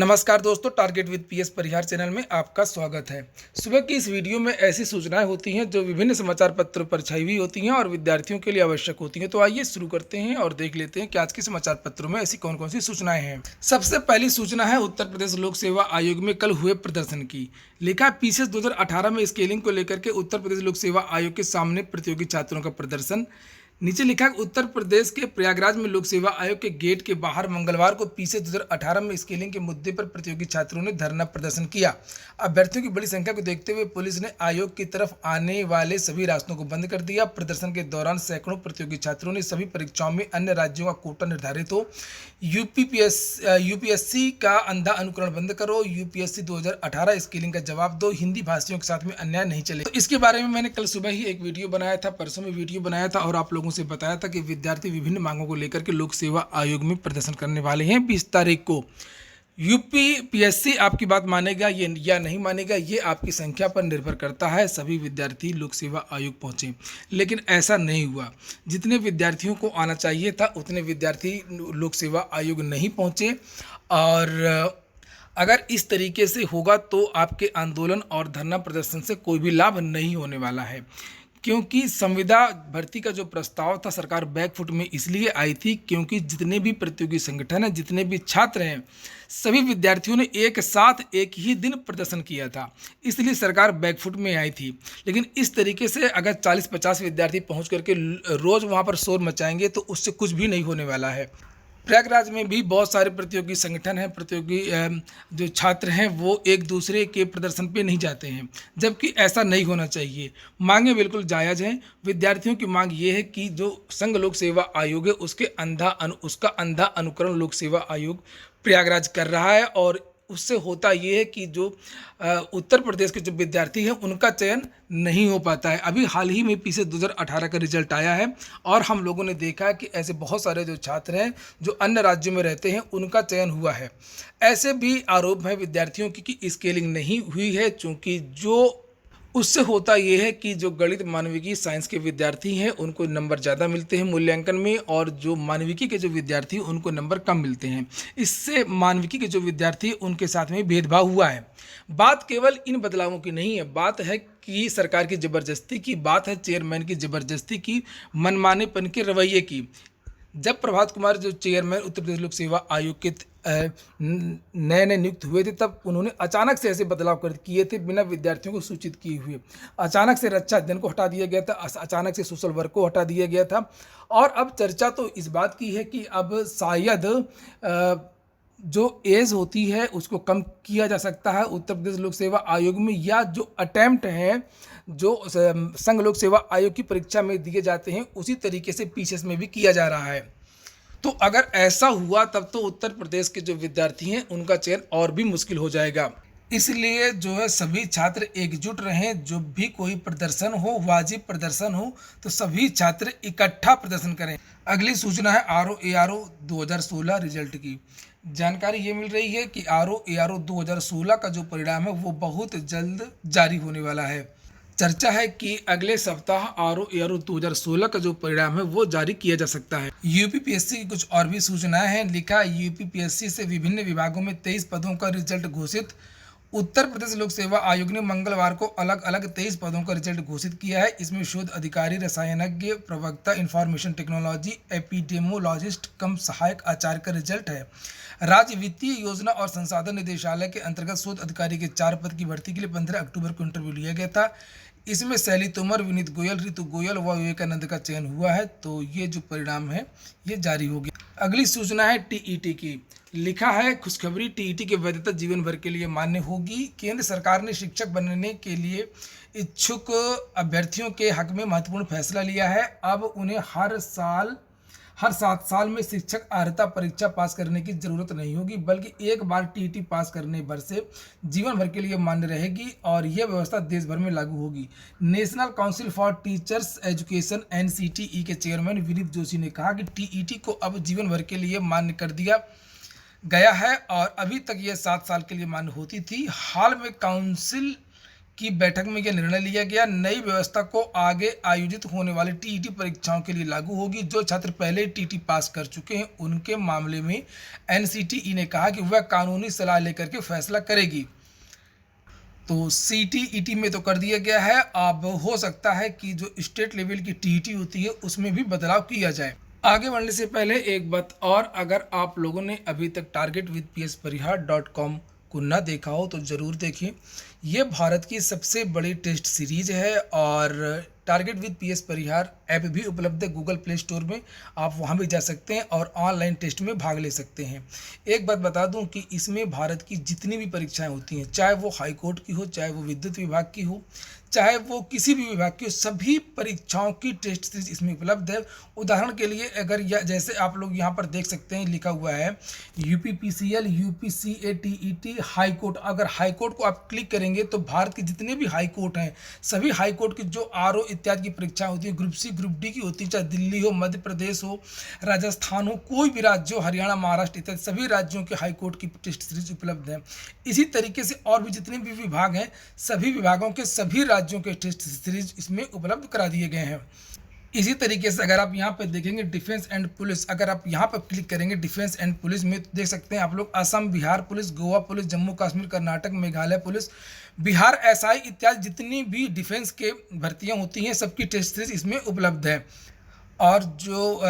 नमस्कार दोस्तों, target with PS Parihar channel में आपका स्वागत है। सुबह की इस वीडियो में ऐसी सूचनाएं होती हैं जो विभिन्न समाचार पत्रों पर छाई हुई होती हैं और विद्यार्थियों के लिए आवश्यक होती हैं। तो आइए शुरू करते हैं और देख लेते हैं कि आज के समाचार पत्रों में ऐसी कौन कौन सी सूचनाएं हैं। सबसे पहली सूचना है उत्तर प्रदेश लोक सेवा आयोग में कल हुए प्रदर्शन की। लिखा पीसीएस 2018 में स्केलिंग को लेकर के उत्तर प्रदेश लोक सेवा आयोग के सामने प्रतियोगी छात्रों का प्रदर्शन। नीचे लिखा उत्तर प्रदेश के प्रयागराज में लोक सेवा आयोग के गेट के बाहर मंगलवार को पीसीएस 2018 में स्केलिंग के मुद्दे पर प्रतियोगी छात्रों ने धरना प्रदर्शन किया। अभ्यर्थियों की बड़ी संख्या को देखते हुए पुलिस ने आयोग की तरफ आने वाले सभी रास्तों को बंद कर दिया। प्रदर्शन के दौरान सैकड़ों प्रतियोगी छात्रों ने सभी परीक्षाओं में अन्य राज्यों का कोटा निर्धारित हो, यूपीएससी का अंधा अनुकरण बंद करो, यूपीएससी 2018 स्केलिंग का जवाब दो, हिंदी भाषियों के साथ में अन्याय नहीं चले। तो इसके बारे में मैंने कल सुबह ही एक वीडियो बनाया था, परसों में वीडियो बनाया था और आप लोगों से बताया था कि विद्यार्थी विभिन्न मांगों को लेकर के लोक सेवा आयोग में प्रदर्शन करने वाले हैं 20 तारीख को। यूपीएससी आपकी बात मानेगा ये या नहीं मानेगा, ये आपकी संख्या पर निर्भर करता है। सभी विद्यार्थी लोक सेवा आयोग पहुंचे, लेकिन ऐसा नहीं हुआ। जितने विद्यार्थियों को आना चाहिए था उतने विद्यार्थी लोक सेवा आयोग नहीं पहुंचे। और अगर इस तरीके से होगा तो आपके आंदोलन और धरना प्रदर्शन से कोई भी लाभ नहीं होने वाला है, क्योंकि संविदा भर्ती का जो प्रस्ताव था सरकार बैकफुट में इसलिए आई थी क्योंकि जितने भी प्रतियोगी संगठन हैं, जितने भी छात्र हैं, सभी विद्यार्थियों ने एक साथ एक ही दिन प्रदर्शन किया था, इसलिए सरकार बैकफुट में आई थी। लेकिन इस तरीके से अगर 40-50 विद्यार्थी पहुंच करके रोज़ वहां पर शोर मचाएंगे तो उससे कुछ भी नहीं होने वाला है। प्रयागराज में भी बहुत सारे प्रतियोगी संगठन हैं, प्रतियोगी जो छात्र हैं वो एक दूसरे के प्रदर्शन पे नहीं जाते हैं, जबकि ऐसा नहीं होना चाहिए। मांगे बिल्कुल जायज़ हैं। विद्यार्थियों की मांग ये है कि जो संघ लोक सेवा आयोग है उसका अंधा अनुकरण लोक सेवा आयोग प्रयागराज कर रहा है, और उससे होता ये है कि जो उत्तर प्रदेश के जो विद्यार्थी हैं उनका चयन नहीं हो पाता है। अभी हाल ही में पीसीएस 2018 का रिजल्ट आया है और हम लोगों ने देखा है कि ऐसे बहुत सारे जो छात्र हैं जो अन्य राज्यों में रहते हैं उनका चयन हुआ है। ऐसे भी आरोप है विद्यार्थियों की कि स्केलिंग नहीं हुई है, चूँकि जो उससे होता ये है कि जो गणित, मानविकी, साइंस के विद्यार्थी हैं उनको नंबर ज़्यादा मिलते हैं मूल्यांकन में, और जो मानविकी के जो विद्यार्थी हैं उनको नंबर कम मिलते हैं। इससे मानविकी के जो विद्यार्थी हैं उनके साथ में भेदभाव हुआ है। बात केवल इन बदलावों की नहीं है, बात है कि सरकार की ज़बरदस्ती की, बात है चेयरमैन की ज़बरदस्ती की, मनमानेपन के रवैये की। जब प्रभात कुमार जो चेयरमैन उत्तर प्रदेश लोक सेवा आयोग के नए नए नियुक्त हुए थे, तब उन्होंने अचानक से ऐसे बदलाव कर किए थे बिना विद्यार्थियों को सूचित किए हुए। अचानक से रक्षा अध्ययन को हटा दिया गया था, अचानक से सोशल वर्क को हटा दिया गया था। और अब चर्चा तो इस बात की है कि अब शायद जो एज होती है उसको कम किया जा सकता है उत्तर प्रदेश लोक सेवा आयोग में, या जो अटैम्प्ट हैं जो संघ लोक सेवा आयोग की परीक्षा में दिए जाते हैं उसी तरीके से पीसीएस में भी किया जा रहा है। तो अगर ऐसा हुआ तब तो उत्तर प्रदेश के जो विद्यार्थी हैं उनका चयन और भी मुश्किल हो जाएगा। इसलिए जो है सभी छात्र एकजुट रहें। जो भी कोई प्रदर्शन हो, वाजिब प्रदर्शन हो, तो सभी छात्र इकट्ठा प्रदर्शन करें। अगली सूचना है ARO 2016 रिजल्ट की। जानकारी ये मिल रही है कि ARO 2016 का जो परिणाम है वो बहुत जल्द जारी होने वाला है। चर्चा है कि अगले सप्ताह ARO 2016 का जो परिणाम है वो जारी किया जा सकता है। यूपीपीएससी की कुछ और भी सूचनाएं हैं। लिखा यूपीपीएससी से विभिन्न विभागों में 23 पदों का रिजल्ट घोषित। उत्तर प्रदेश लोक सेवा आयोग ने मंगलवार को अलग अलग 23 पदों का रिजल्ट घोषित किया है। इसमें शोध अधिकारी, रसायनज्ञ, प्रवक्ता, इंफॉर्मेशन टेक्नोलॉजी, एपिडेमोलॉजिस्ट कम सहायक आचार्य का रिजल्ट है। राज्य वित्तीय योजना और संसाधन निदेशालय के अंतर्गत शोध अधिकारी के 4 पद की भर्ती के लिए 15 अक्टूबर को इंटरव्यू लिया गया था। इसमें शैली तोमर, विनीत गोयल, ऋतु गोयल व विवेकानंद का चयन हुआ है। तो ये जो परिणाम है ये जारी हो गया। अगली सूचना है टीईटी की। लिखा है खुशखबरी, टीईटी की वैधता जीवन भर के लिए मान्य होगी। केंद्र सरकार ने शिक्षक बनने के लिए इच्छुक अभ्यर्थियों के हक में महत्वपूर्ण फैसला लिया है। अब उन्हें हर 7 साल में शिक्षक अर्हता परीक्षा पास करने की जरूरत नहीं होगी, बल्कि एक बार टीईटी पास करने भर से जीवन भर के लिए मान्य रहेगी, और यह व्यवस्था देश भर में लागू होगी। National council for teachers education NCTE के चेयरमैन विनीत जोशी ने कहा कि टीईटी को अब जीवन भर के लिए मान्य कर दिया गया है, और अभी तक यह 7 साल के लिए मान्य होती थी। हाल में काउंसिल की बैठक में यह निर्णय लिया गया। नई व्यवस्था को आगे आयोजित होने वाली टीईटी परीक्षाओं के लिए लागू होगी। जो छात्र पहले टीटी पास कर चुके हैं उनके मामले में एनसीटीई ने कहा कि वह कानूनी सलाह लेकर के फैसला करेगी। तो सीटीईटी में तो कर दिया गया है, अब हो सकता है कि जो स्टेट लेवल की टीईटी होती है उसमें भी बदलाव किया जाए। आगे बढ़ने से पहले एक बात और, अगर आप लोगों ने अभी तक targetwithpsparihaar.com को न देखा हो तो ज़रूर देखिए। ये भारत की सबसे बड़ी टेस्ट सीरीज़ है और target with PS Parihar app भी उपलब्ध है गूगल प्ले स्टोर में, आप वहां भी जा सकते हैं और ऑनलाइन टेस्ट में भाग ले सकते हैं। एक बात बता दूं कि इसमें भारत की जितनी भी परीक्षाएं होती हैं, चाहे वो हाई कोर्ट की हो, चाहे वो विद्युत विभाग की हो, चाहे वो किसी भी विभाग की हो, सभी परीक्षाओं की टेस्ट सीरीज इसमें उपलब्ध है। उदाहरण के लिए अगर जैसे आप लोग यहाँ पर देख सकते हैं लिखा हुआ है यूपीपीसीएल, यूपीसीएटीईटी, हाई कोर्ट। अगर हाई कोर्ट को आप क्लिक करेंगे तो भारत के जितने भी हाई कोर्ट हैं, सभी हाई कोर्ट की जो आरओ इत्यादि की परीक्षाएं होती है, ग्रुप सी ग्रुप डी की होती है, चाहे दिल्ली हो, मध्य प्रदेश हो, राजस्थान हो, कोई भी राज्य हो, हरियाणा, महाराष्ट्र इत्यादि सभी राज्यों के हाई कोर्ट की टेस्ट सीरीज उपलब्ध है। इसी तरीके से और भी जितने भी विभाग हैं, सभी विभागों के सभी राज्यों के टेस्ट सीरीज इसमें उपलब्ध करा दिए गए हैं। इसी तरीके से अगर आप यहाँ पर देखेंगे डिफेंस एंड पुलिस, अगर आप यहाँ पर क्लिक करेंगे डिफेंस एंड पुलिस में, देख सकते हैं आप लोग Assam, Bihar police, Goa police, Jammu Kashmir, Karnataka, Meghalaya police, Bihar SI इत्यादि जितनी भी डिफेंस के भर्तियाँ होती हैं सबकी टेस्ट सीरीज इसमें उपलब्ध है और जो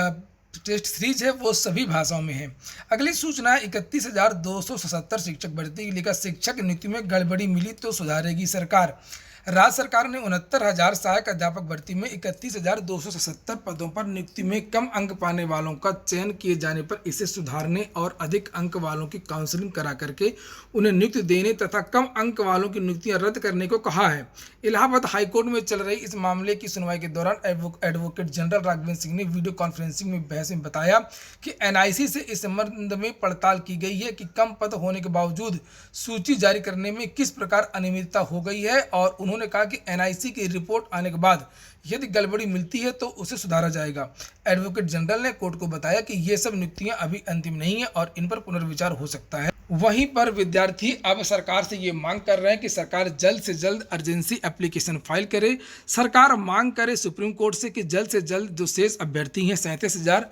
टेस्ट सीरीज है वो सभी भाषाओं में है। अगली सूचना है 31,277 शिक्षक भर्ती के लिए। शिक्षक नियुक्ति में गड़बड़ी मिली तो सुधारेगी सरकार। राज्य सरकार ने 69,000 सहायक अध्यापक भर्ती में 31,277 पदों पर नियुक्ति में कम अंक पाने वालों का चयन किए जाने पर इसे सुधारने और अधिक अंक वालों की काउंसलिंग करा करके उन्हें नियुक्ति देने तथा कम अंक वालों की नियुक्तियां रद्द करने को कहा है। इलाहाबाद हाईकोर्ट में चल रही इस मामले की सुनवाई के दौरान एडवोकेट जनरल राघवेंद्र सिंह ने वीडियो कॉन्फ्रेंसिंग में बहस में बताया कि एनआईसी से इस संबंध में पड़ताल की गई है कि कम पद होने के बावजूद सूची जारी करने में किस प्रकार अनियमितता हो गई है और उन्होंने कहा कि एनआईसी की रिपोर्ट आने के बाद यदि गड़बड़ी मिलती है तो उसे सुधारा जाएगा। एडवोकेट जनरल ने कोर्ट को बताया कि ये सब नियुक्तियां अभी अंतिम नहीं है और इन पर पुनर्विचार हो सकता है। वहीं पर विद्यार्थी अब सरकार से ये मांग कर रहे हैं कि सरकार जल्द से जल्द अर्जेंसी एप्लीकेशन फाइल करे। सरकार मांग करे सुप्रीम कोर्ट से कि जल्द से जल्द जो शेष अभ्यर्थी हैं 37,000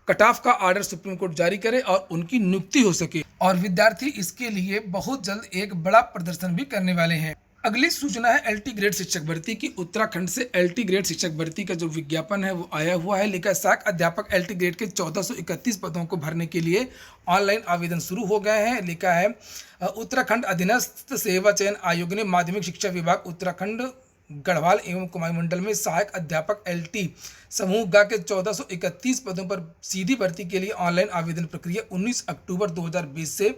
कट ऑफ का ऑर्डर सुप्रीम कोर्ट जारी करे और उनकी नियुक्ति हो सके। और विद्यार्थी इसके लिए बहुत जल्द एक बड़ा प्रदर्शन भी करने वाले हैं। अगली सूचना है एलटी ग्रेड शिक्षक भर्ती की। उत्तराखंड से एलटी ग्रेड शिक्षक भर्ती का जो विज्ञापन है वो आया हुआ है। लिखा सहायक अध्यापक एलटी ग्रेड के 1431 पदों को भरने के लिए ऑनलाइन आवेदन शुरू हो गए हैं। लिखा है उत्तराखंड अधीनस्थ सेवा चयन आयोग ने माध्यमिक शिक्षा विभाग उत्तराखंड गढ़वाल एवं कुमाऊं मंडल में सहायक अध्यापक एलटी समूह ग के 1431 पदों पर सीधी भर्ती के लिए ऑनलाइन आवेदन प्रक्रिया 19 अक्टूबर 2020 से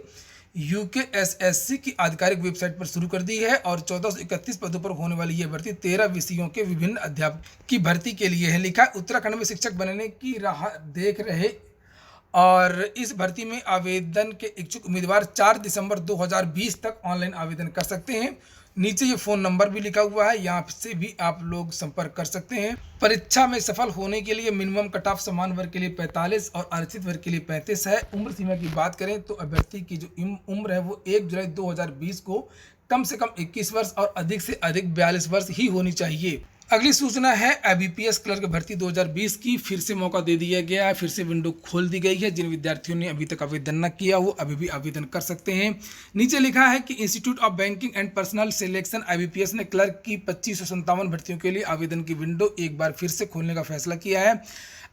यूकेएसएससी की आधिकारिक वेबसाइट पर शुरू कर दी है और 1431 पदों पर होने वाली यह भर्ती 13 विषयों के विभिन्न अध्यापक की भर्ती के लिए है। लिखा उत्तराखंड में शिक्षक बनने की राह देख रहे और इस भर्ती में आवेदन के इच्छुक उम्मीदवार 4 दिसंबर 2020 तक ऑनलाइन आवेदन कर सकते हैं। नीचे ये फ़ोन नंबर भी लिखा हुआ है, यहाँ से भी आप लोग संपर्क कर सकते हैं। परीक्षा में सफल होने के लिए मिनिमम कट ऑफ समान वर्ग के लिए 45 और आरक्षित वर्ग के लिए 35 है। उम्र सीमा की बात करें तो अभ्यर्थी की जो उम्र है वो 1 जुलाई 2020 को कम से कम 21 वर्ष और अधिक से अधिक 42 वर्ष ही होनी चाहिए। अगली सूचना है आईबीपीएस क्लर्क भर्ती 2020 की। फिर से मौका दे दिया गया है, फिर से विंडो खोल दी गई है। जिन विद्यार्थियों ने अभी तक आवेदन न किया वो अभी भी आवेदन कर सकते हैं। नीचे लिखा है कि institute of banking and personal selection IBPS ने क्लर्क की 2557 भर्तियों के लिए आवेदन की विंडो एक बार फिर से खोलने का फैसला किया है।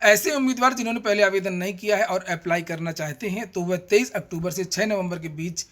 ऐसे उम्मीदवार जिन्होंने पहले आवेदन नहीं किया है और अप्लाई करना चाहते हैं तो वह 23 अक्टूबर से 6 नवंबर के बीच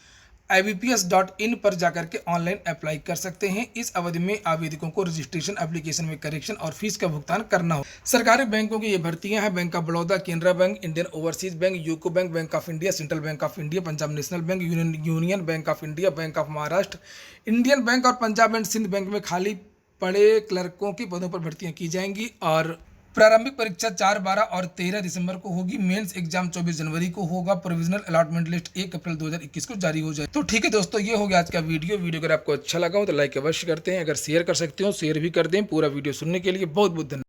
ibps.in पर जाकर के ऑनलाइन अप्लाई कर सकते हैं। इस अवधि में आवेदकों को रजिस्ट्रेशन, एप्लीकेशन में करेक्शन और फीस का भुगतान करना हो। सरकारी बैंकों की ये भर्तियां हैं bank of Baroda, Canara bank, Indian overseas bank, UCO bank, bank of India, central bank of India, Punjab national bank, union bank of India, bank of Maharashtra, Indian bank और पंजाब एंड सिंध बैंक में खाली पड़े क्लर्कों के पदों पर भर्तियां की जाएंगी। और प्रारंभिक परीक्षा 4, 12 और 13 दिसंबर को होगी। मेंस एग्जाम 24 जनवरी को होगा। प्रोविजनल अलॉटमेंट लिस्ट 1 अप्रैल 2021 को जारी हो जाए। तो ठीक है दोस्तों, ये हो गया आज का वीडियो। अगर आपको अच्छा लगा हो तो लाइक अवश्य करते हैं, अगर शेयर कर सकते हो शेयर भी कर दें। पूरा वीडियो सुनने के लिए बहुत बहुत धन्यवाद।